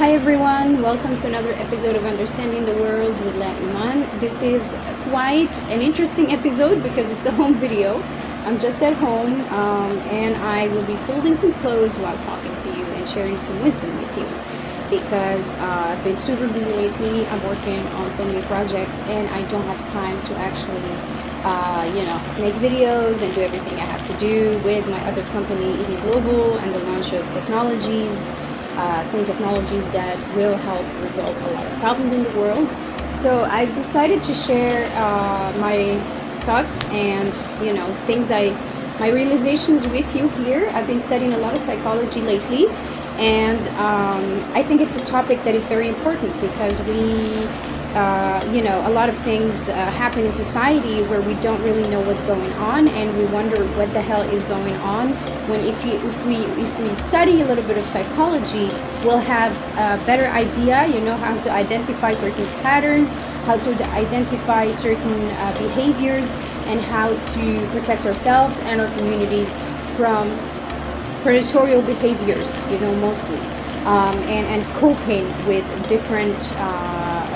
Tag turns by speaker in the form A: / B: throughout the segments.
A: Hi everyone, welcome to another episode of Understanding the World with Lea Iman. This is quite an interesting episode because it's a home video. I'm just at home and I will be folding some clothes while talking to you and sharing some wisdom with you because I've been super busy lately. I'm working on so many projects and I don't have time to actually make videos and do everything I have to do with my other company, Eden Global, and the launch of technologies, clean technologies that will help resolve a lot of problems in the world. So I've decided to share my thoughts and my realizations with you here. I've been studying a lot of psychology lately, and I think it's a topic that is very important because a lot of things happen in society where we don't really know what's going on, and we wonder what the hell is going on. When if we study a little bit of psychology, we'll have a better idea, how to identify certain patterns, how to identify certain behaviors, and how to protect ourselves and our communities from predatorial behaviors, mostly, and coping with different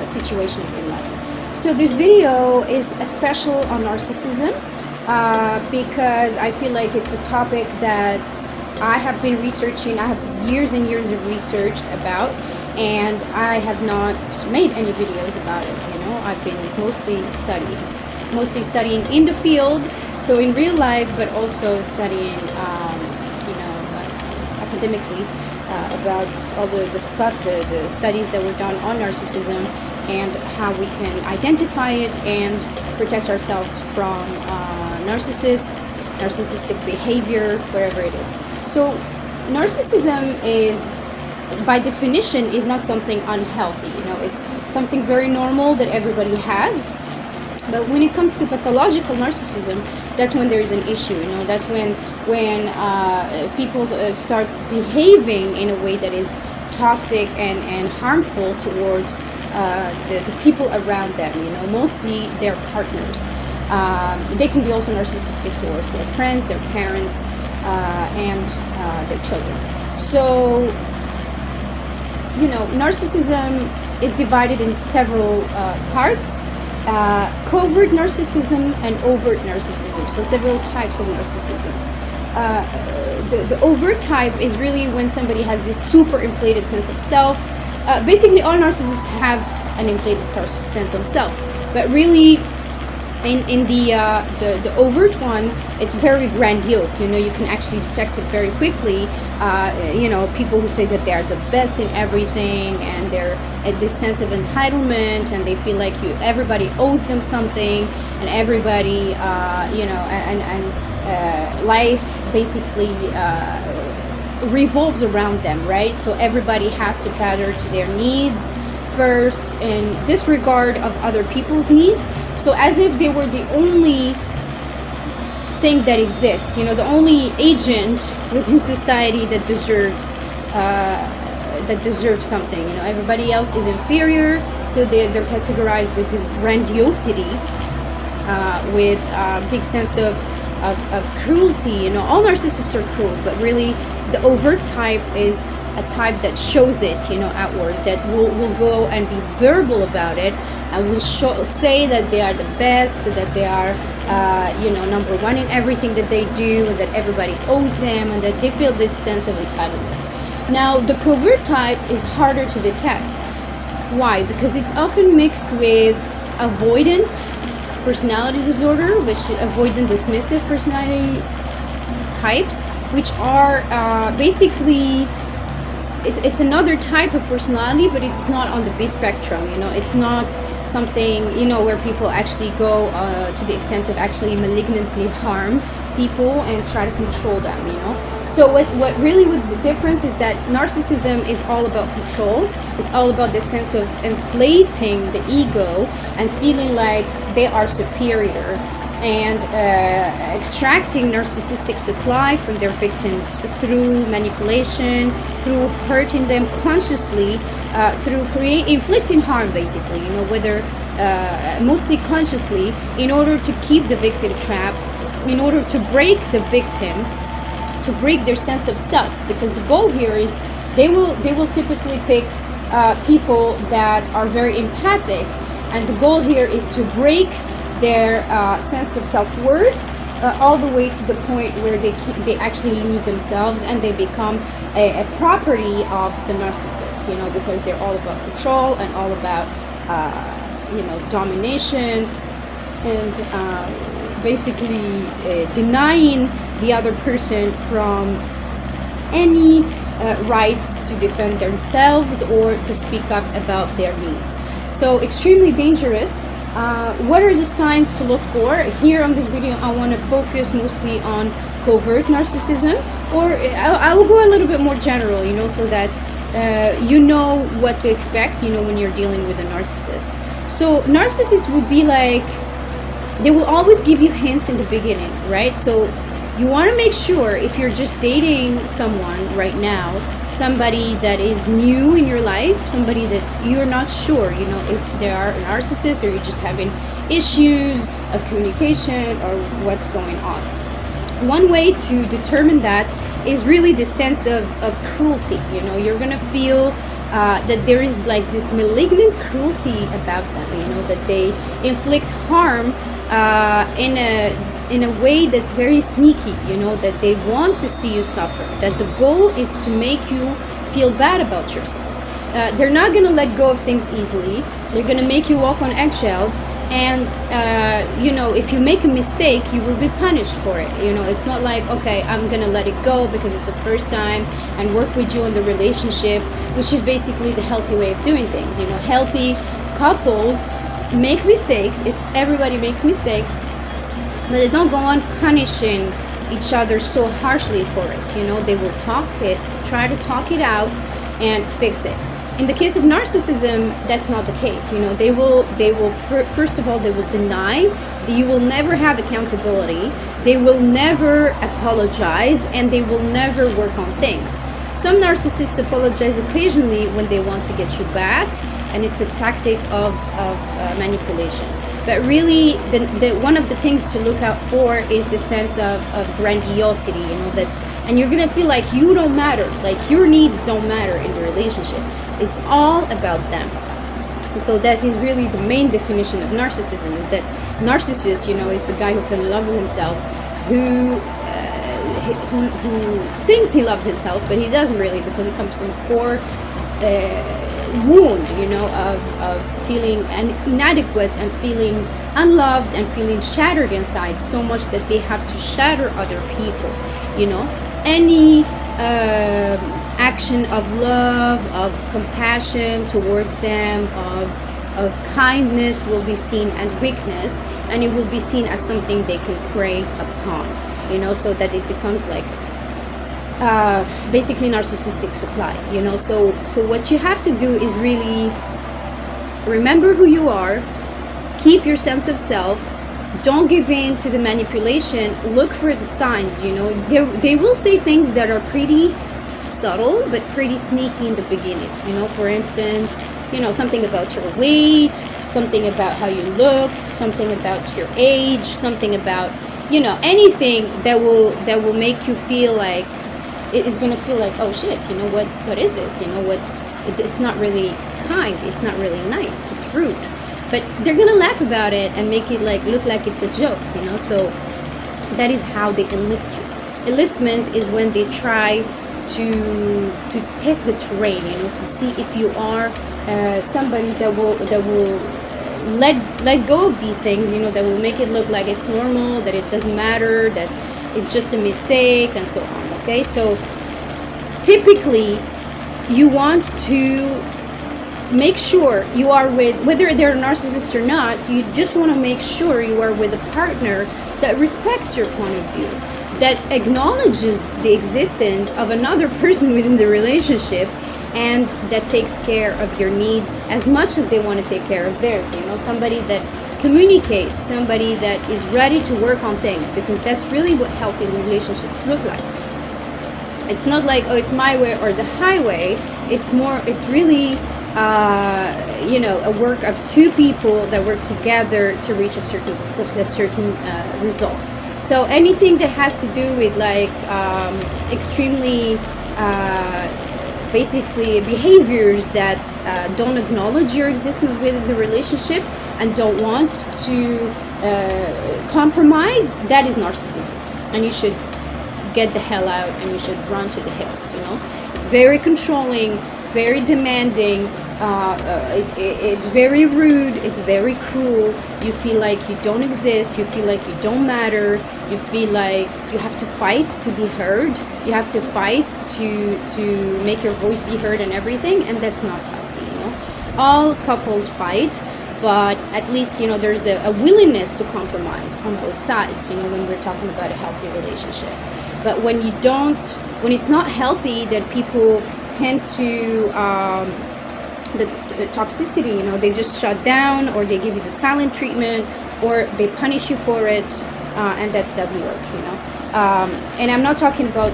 A: situations in life. So this video is a special on narcissism because I feel like it's a topic that I have been researching. I have years and years of research about, and I have not made any videos about it. I've been mostly studying in the field, so in real life, but also studying academically about all the stuff, the studies that were done on narcissism and how we can identify it and protect ourselves from narcissists, narcissistic behavior, wherever it is. So narcissism is, by definition, is not something unhealthy. It's something very normal that everybody has. But when it comes to pathological narcissism, that's when there is an issue. That's when people start behaving in a way that is toxic and harmful towards the people around them. Mostly their partners. They can be also narcissistic towards their friends, their parents, and their children. So, narcissism is divided in several parts. Covert narcissism and overt narcissism, so several types of narcissism. The overt type is really when somebody has this super inflated sense of self. Basically, all narcissists have an inflated sense of self, but really, in the overt one, it's very grandiose. You can actually detect it very quickly. People who say that they are the best in everything, and they're at this sense of entitlement, and they feel like everybody owes them something, and everybody, life basically revolves around them, right? So everybody has to cater to their needs first in disregard of other people's needs. So as if they were the only thing that exists, the only agent within society that deserves something. Everybody else is inferior, so they're categorized with this grandiosity, with a big sense of cruelty. All narcissists are cruel, but really the overt type is a type that shows it, outwards, that will go and be verbal about it, and will say that they are the best, that they are, number one in everything that they do, and that everybody owes them, and that they feel this sense of entitlement. Now, the covert type is harder to detect. Why? Because it's often mixed with avoidant personality disorder, which avoidant dismissive personality types, which are basically, it's another type of personality, but it's not on the B spectrum. It's not something where people actually go to the extent of actually malignantly harm people and try to control them. So what really was the difference is that narcissism is all about control. It's all about the sense of inflating the ego and feeling like they are superior, and extracting narcissistic supply from their victims through manipulation, through hurting them consciously, through inflicting harm, basically, whether mostly consciously, in order to keep the victim trapped, in order to break the victim, to break their sense of self. Because the goal here is they will typically pick people that are very empathic, and the goal here is to break their sense of self-worth all the way to the point where they actually lose themselves and they become a property of the narcissist, because they're all about control and all about domination and basically denying the other person from any rights to defend themselves or to speak up about their needs. So extremely dangerous. What are the signs to look for? Here on this video I want to focus mostly on covert narcissism, or I will go a little bit more general, so that you know what to expect, when you're dealing with a narcissist. So narcissists would be like, they will always give you hints in the beginning, right? So you want to make sure, if you're just dating someone right now, somebody that is new in your life, somebody that you're not sure, if they are a narcissist or you're just having issues of communication or what's going on. One way to determine that is really the sense of cruelty. You're going to feel that there is like this malignant cruelty about them, that they inflict harm in a way that's very sneaky, that they want to see you suffer, that the goal is to make you feel bad about yourself. They're not going to let go of things easily. They're going to make you walk on eggshells, and if you make a mistake, you will be punished for it. It's not like, okay, I'm going to let it go because it's the first time and work with you on the relationship, which is basically the healthy way of doing things. Healthy couples make mistakes. Everybody makes mistakes, but they don't go on punishing each other so harshly for it. They will try to talk it out and fix it. In the case of narcissism, that's not the case. They will first of all, they will deny. You will never have accountability. They will never apologize, and they will never work on things. Some narcissists apologize occasionally when they want to get you back, and it's a tactic of manipulation. But really, the one of the things to look out for is the sense of grandiosity, and you're gonna feel like you don't matter, like your needs don't matter in the relationship. It's all about them. And so that is really the main definition of narcissism, is that narcissist, is the guy who fell in love with himself, who thinks he loves himself, but he doesn't really, because it comes from a core wound, of feeling inadequate and feeling unloved and feeling shattered inside so much that they have to shatter other people. Any action of love, of compassion towards them, of kindness will be seen as weakness, and it will be seen as something they can prey upon, so that it becomes like basically narcissistic supply. So what you have to do is really remember who you are, keep your sense of self, don't give in to the manipulation, look for the signs. They will say things that are pretty subtle but pretty sneaky in the beginning. For instance, something about your weight, something about how you look, something about your age, something about anything that will make you feel like it's gonna feel like, oh shit, what is this? It's not really kind, it's not really nice, it's rude. But they're gonna laugh about it and make it look like it's a joke, so that is how they enlist you. Enlistment is when they try to test the terrain, to see if you are somebody that will let go of these things, that will make it look like it's normal, that it doesn't matter, that it's just a mistake, and so on. Okay, so typically you want to make sure you are with, whether they're a narcissist or not, you just want to make sure you are with a partner that respects your point of view, that acknowledges the existence of another person within the relationship, and that takes care of your needs as much as they want to take care of theirs. Somebody that communicates, somebody that is ready to work on things, because that's really what healthy relationships look like. It's not like, oh, it's my way or the highway. It's really a work of two people that work together to reach a certain result. So anything that has to do with extremely basically behaviors that don't acknowledge your existence within the relationship and don't want to compromise, that is narcissism, and you should get the hell out and you should run to the hills. It's very controlling, very demanding, it's very rude, it's very cruel. You feel like you don't exist, you feel like you don't matter, you feel like you have to fight to be heard, you have to fight to make your voice be heard and everything, and that's not healthy. All couples fight, but at least there's a willingness to compromise on both sides, when we're talking about a healthy relationship. But when it's not healthy, then people tend to the toxicity, they just shut down, or they give you the silent treatment, or they punish you for it, and that doesn't work. And I'm not talking about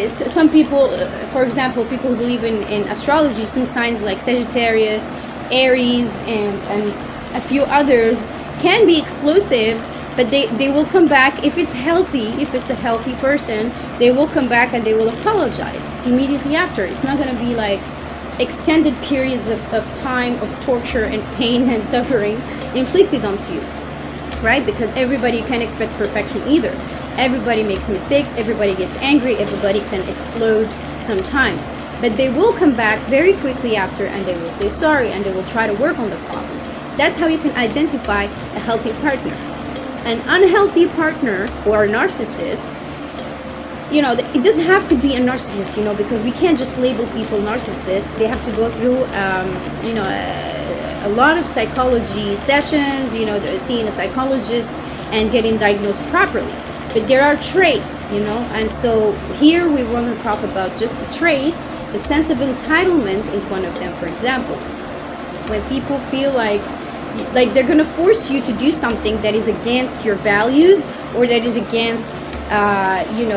A: some people, for example, people who believe in astrology, some signs like Sagittarius, Aries, and a few others can be explosive, but they will come back if it's healthy. If it's a healthy person, they will come back and they will apologize immediately after. It's not going to be like extended periods of time of torture and pain and suffering inflicted onto you, right? Because everybody can't expect perfection either. Everybody makes mistakes, everybody gets angry, everybody can explode sometimes, but they will come back very quickly after, and they will say sorry, and they will try to work on the problem. That's how you can identify a healthy partner. An unhealthy partner or a narcissist, it doesn't have to be a narcissist, because we can't just label people narcissists. They have to go through, a lot of psychology sessions, seeing a psychologist and getting diagnosed properly. But there are traits, and so here we want to talk about just the traits. The sense of entitlement is one of them, for example. When people feel like they're going to force you to do something that is against your values, or that is against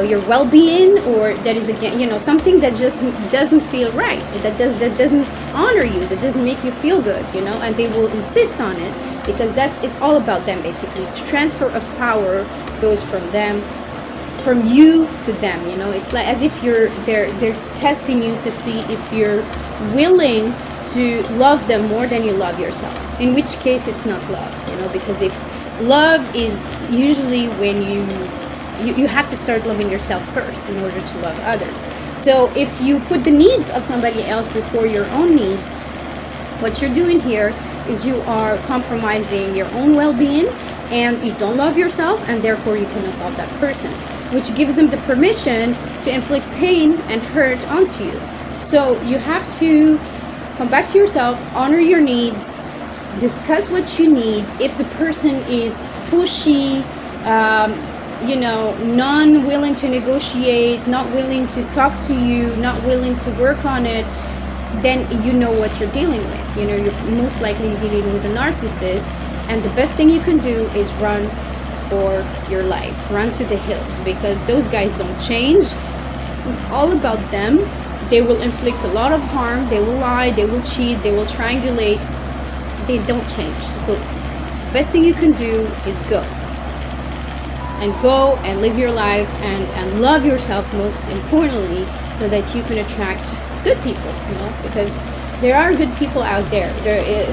A: your well-being, or that is again something that just doesn't feel right, that doesn't honor you, that doesn't make you feel good, and they will insist on it, because it's all about them, basically. The transfer of power goes from you to them. It's like as if they're testing you to see if you're willing to love them more than you love yourself, in which case it's not love, because if love is usually when you have to start loving yourself first in order to love others. So if you put the needs of somebody else before your own needs, what you're doing here is you are compromising your own well-being, and you don't love yourself, and therefore you cannot love that person, which gives them the permission to inflict pain and hurt onto you. So you have to come back to yourself, honor your needs, discuss what you need. If the person is pushy, non-willing to negotiate, not willing to talk to you, not willing to work on it, then you know what you're dealing with. You're most likely dealing with a narcissist, and the best thing you can do is run for your life, run to the hills, because those guys don't change. It's all about them. They will inflict a lot of harm, they will lie, they will cheat, they will triangulate. They don't change. So the best thing you can do is go and live your life, and love yourself, most importantly, so that you can attract good people, because there are good people out there.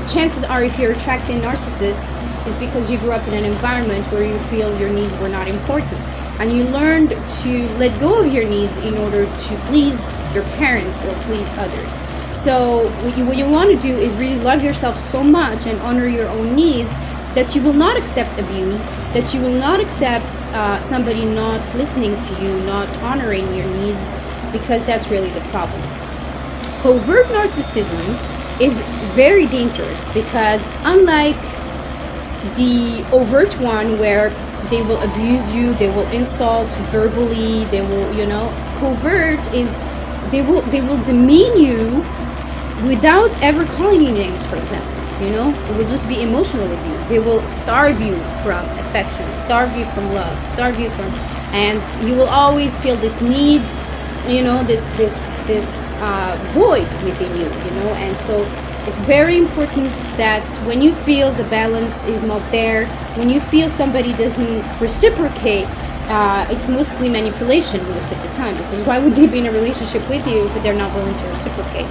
A: Chances are, if you're attracting narcissists, is because you grew up in an environment where you feel your needs were not important, and you learned to let go of your needs in order to please your parents or please others. So what you want to do is really love yourself so much and honor your own needs that you will not accept abuse, that you will not accept somebody not listening to you, not honoring your needs, because that's really the problem. Covert narcissism is very dangerous, because unlike the overt one, where they will abuse you, they will insult verbally, they will, covert is they will demean you without ever calling you names, for example. It will just be emotional abuse. They will starve you from affection, starve you from love, starve you from, and you will always feel this need, this void within you, and so it's very important that when you feel the balance is not there, when you feel somebody doesn't reciprocate it's mostly manipulation most of the time, because why would they be in a relationship with you if they're not willing to reciprocate?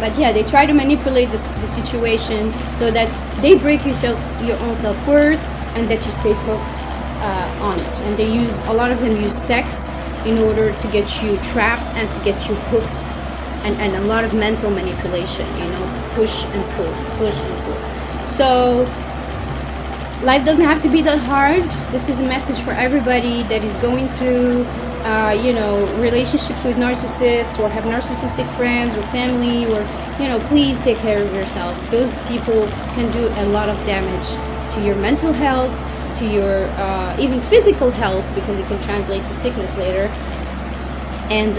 A: But yeah, they try to manipulate the situation so that they break your own self-worth, and that you stay hooked on it. And a lot of them use sex in order to get you trapped and to get you hooked, and a lot of mental manipulation, push and pull. So life doesn't have to be that hard. This is a message for everybody that is going through relationships with narcissists, or have narcissistic friends or family, or please take care of yourselves. Those people can do a lot of damage to your mental health, to your even physical health, because it can translate to sickness later, and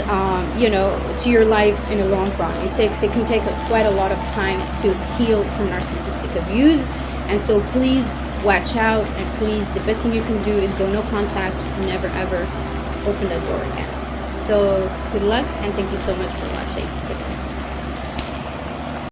A: to your life in the long run. It can take quite a lot of time to heal from narcissistic abuse. And so please watch out, and please, the best thing you can do is go no contact, never ever open that door again. So good luck, and thank you so much for watching. Take care.